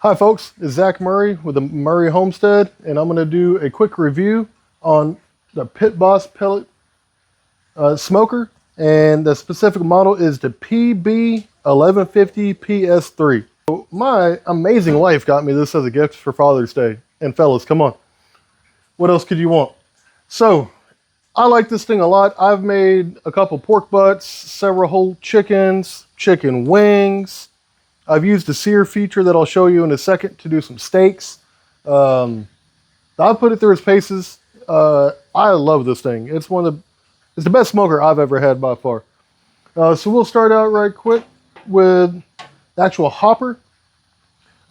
Hi folks, it's Zach Murray with the Murray Homestead, and I'm going to do a quick review on the Pitboss pellet smoker, and the specific model is the PB1150PS3. So my amazing wife got me this as a gift for Father's Day, and fellas, come on, what else could you want? So I like this thing a lot. I've made a couple pork butts, several whole chickens, chicken wings. I've used the sear feature that I'll show you in a second to do some steaks. I've put it through its paces. I love this thing. It's the best smoker I've ever had by far. So we'll start out right quick with the actual hopper.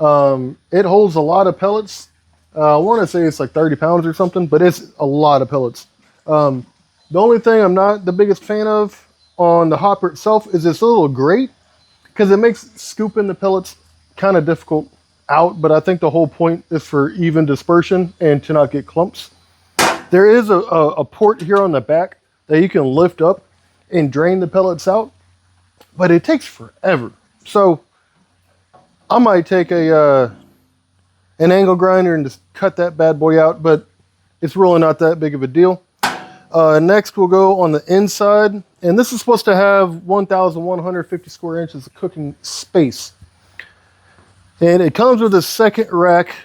It holds a lot of pellets. I want to say it's like 30 pounds or something, but it's a lot of pellets. The only thing I'm not the biggest fan of on the hopper itself is this little grate, because it makes scooping the pellets kind of difficult out, but I think the whole point is for even dispersion and to not get clumps. There is a port here on the back that you can lift up and drain the pellets out, but it takes forever. So I might take an angle grinder and just cut that bad boy out, but it's really not that big of a deal. Next we'll go on the inside, and this is supposed to have 1,150 square inches of cooking space. And it comes with a second rack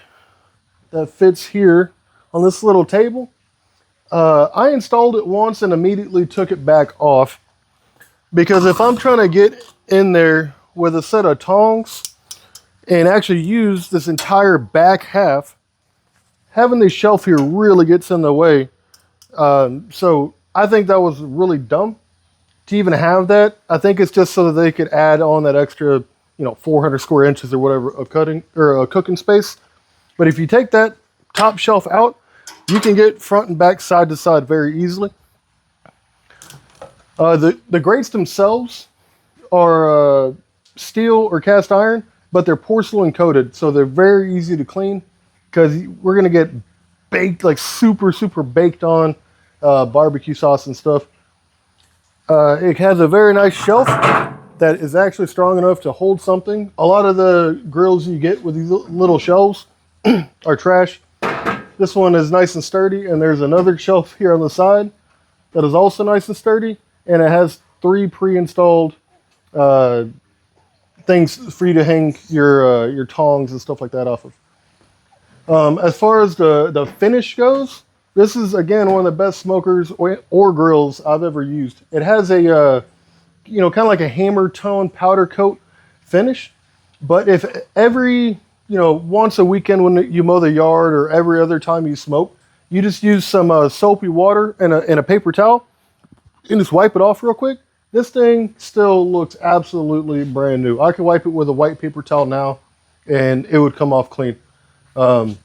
that fits here on this little table. I installed it once and immediately took it back off, because if I'm trying to get in there with a set of tongs and actually use this entire back half, having this shelf here really gets in the way. So I think that was really dumb to even have that. I think it's just so that they could add on that extra, 400 square inches or whatever of cooking space. But if you take that top shelf out, you can get front and back, side to side very easily. The grates themselves are steel or cast iron, but they're porcelain coated, so they're very easy to clean, because we're gonna get baked, like super baked on barbecue sauce and stuff. It has a very nice shelf that is actually strong enough to hold something. A lot of the grills you get with these little shelves are trash. This one is nice and sturdy, and there's another shelf here on the side that is also nice and sturdy, and it has 3 pre-installed things for you to hang your tongs and stuff like that off of. As far as the finish goes, this is, again, one of the best smokers or grills I've ever used. It has a, kind of like a hammer tone powder coat finish. But if every, once a weekend when you mow the yard or every other time you smoke, you just use some soapy water and a paper towel and just wipe it off real quick, this thing still looks absolutely brand new. I could wipe it with a white paper towel now and it would come off clean. And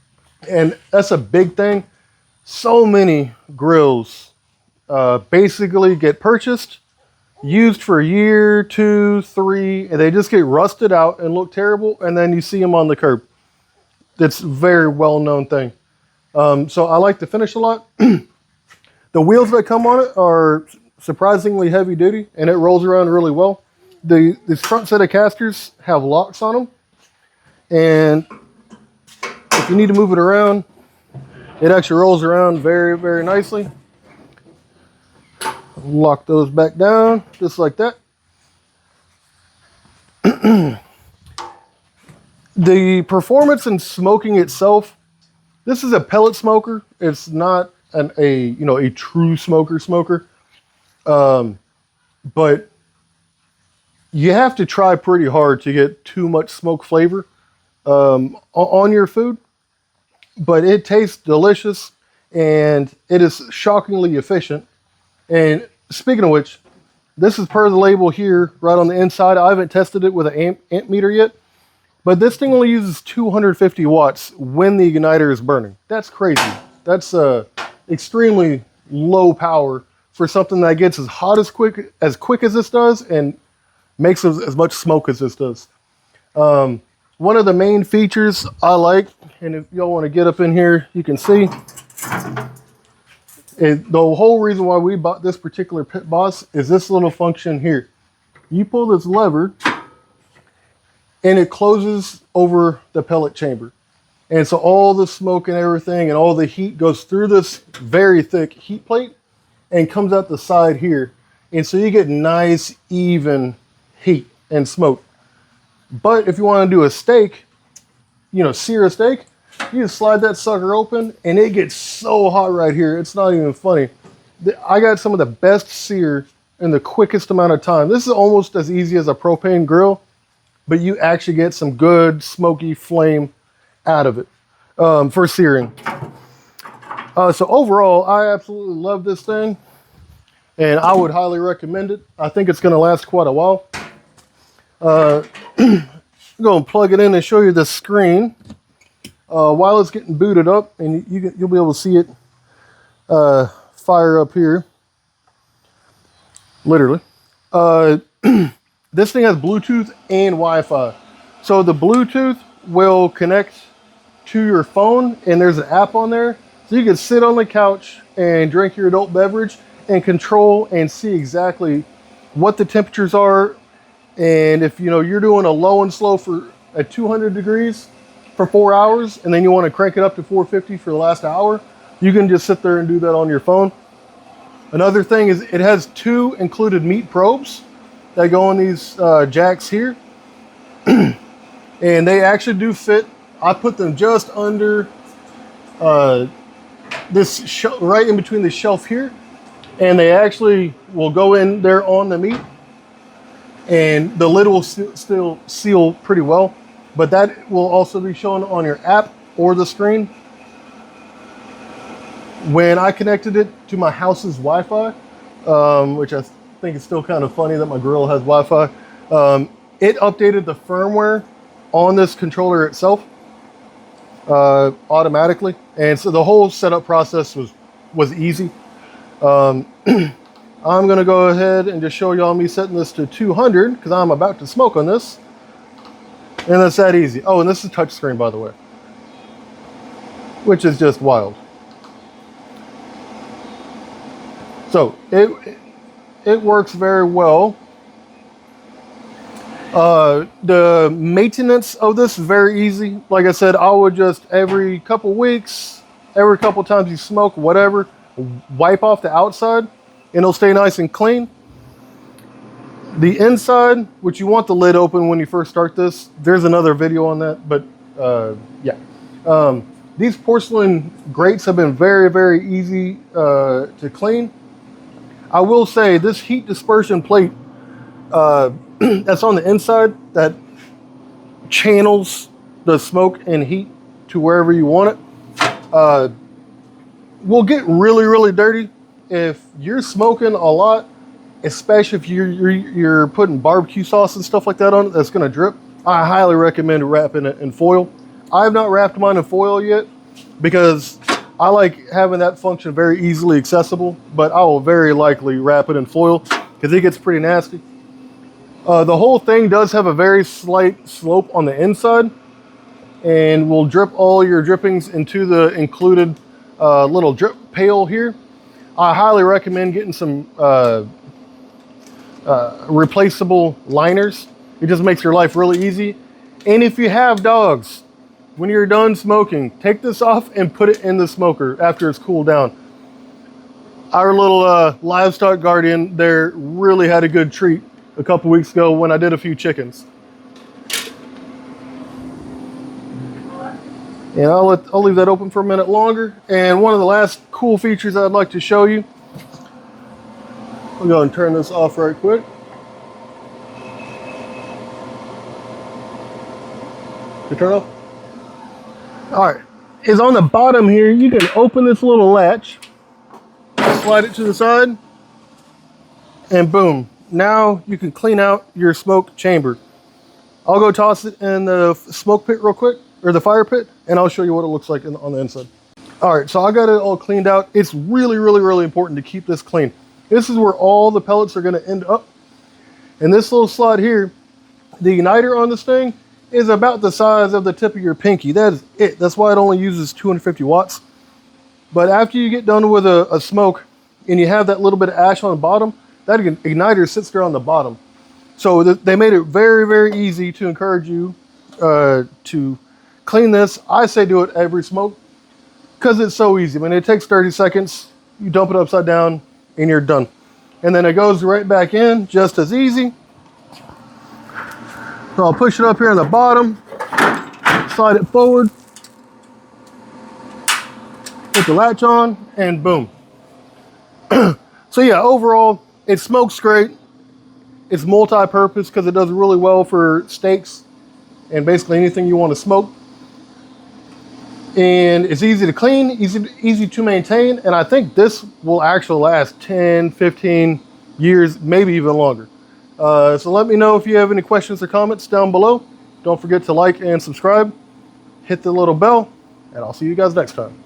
that's a big thing. So many grills basically get purchased, used for a year, 2, 3, and they just get rusted out and look terrible, and then you see them on the curb. It's a very well-known thing. So I like the finish a lot. The wheels that come on it are surprisingly heavy duty, and it rolls around really well. This front set of casters have locks on them, and if you need to move it around, it actually rolls around very nicely. Lock those back down, just like that. The performance in smoking itself, this is a pellet smoker. It's not a true smoker. But you have to try pretty hard to get too much smoke flavor on your food. But it tastes delicious, and it is shockingly efficient. And speaking of which, this is per the label here, right on the inside. I haven't tested it with an amp meter yet, but this thing only uses 250 watts when the igniter is burning. That's crazy. That's extremely low power for something that gets as hot as quick as this does and makes as much smoke as this does. One of the main features I like, and if y'all want to get up in here, you can see, the whole reason why we bought this particular Pitboss is this little function here. You pull this lever, and it closes over the pellet chamber. And so all the smoke and everything and all the heat goes through this very thick heat plate and comes out the side here. And so you get nice, even heat and smoke. But if you want to do a steak, you know, sear a steak, you just slide that sucker open and it gets so hot right here. It's not even funny. I got some of the best sear in the quickest amount of time. This is almost as easy as a propane grill, but you actually get some good smoky flame out of it for searing. So overall, I absolutely love this thing, and I would highly recommend it. I think it's going to last quite a while. I'm going to plug it in and show you the screen while it's getting booted up, and you'll be able to see it fire up here. Literally. This thing has Bluetooth and Wi-Fi. So the Bluetooth will connect to your phone, and there's an app on there. So you can sit on the couch and drink your adult beverage and control and see exactly what the temperatures are. And if you know you're doing a low and slow for at 200 degrees for 4 hours, and then you want to crank it up to 450 for the last hour, you can just sit there and do that on your phone. Another thing is it has 2 included meat probes that go on these jacks here. And they actually do fit. I put them just under this right in between the shelf here. And they actually will go in there on the meat. And the lid will still seal pretty well. But that will also be shown on your app or the screen. When I connected it to my house's Wi-Fi, which I think is still kind of funny that my grill has Wi-Fi, it updated the firmware on this controller itself automatically. And so the whole setup process was easy. I'm going to go ahead and just show y'all me setting this to 200 because I'm about to smoke on this. And that's that easy. Oh, and this is touchscreen, by the way, which is just wild. So it works very well. The maintenance of this is very easy. Like I said, I would just every couple weeks, every couple times you smoke, whatever, wipe off the outside and it'll stay nice and clean. The inside, which you want the lid open when you first start this, there's another video on that, but yeah. These porcelain grates have been very, very easy to clean. I will say this heat dispersion plate that's on the inside that channels the smoke and heat to wherever you want it will get really, really dirty if you're smoking a lot, especially if you're putting barbecue sauce and stuff like that on it that's going to drip. I highly recommend wrapping it in foil. I have not wrapped mine in foil yet because I like having that function very easily accessible, but I will very likely wrap it in foil because it gets pretty nasty. The whole thing does have a very slight slope on the inside and will drip all your drippings into the included little drip pail here. I highly recommend getting some replaceable liners. It just makes your life really easy. And if you have dogs, when you're done smoking, take this off and put it in the smoker after it's cooled down. Our little livestock guardian there really had a good treat a couple weeks ago when I did a few chickens. And I'll leave that open for a minute longer. And one of the last cool features I'd like to show you, I'll go and turn this off right quick. You turn off? All right, is on the bottom here, you can open this little latch, slide it to the side, and boom. Now you can clean out your smoke chamber. I'll go toss it in the smoke pit real quick, or the fire pit, and I'll show you what it looks like on the inside. All right, so I got it all cleaned out. It's really, really, really important to keep this clean. This is where all the pellets are gonna end up. And this little slot here, the igniter on this thing is about the size of the tip of your pinky. That is it. That's why it only uses 250 watts. But after you get done with a smoke and you have that little bit of ash on the bottom, that igniter sits there on the bottom. So they made it very, very easy to encourage you to clean this. I say do it every smoke because it's so easy. I mean, it takes 30 seconds. You dump it upside down and you're done. And then it goes right back in just as easy. So I'll push it up here on the bottom, slide it forward, put the latch on, and boom. So yeah, overall, it smokes great. It's multi-purpose because it does really well for steaks and basically anything you want to smoke. And it's easy to clean, easy to maintain. And I think this will actually last 10, 15 years, maybe even longer. So let me know if you have any questions or comments down below. Don't forget to like and subscribe. Hit the little bell, and I'll see you guys next time.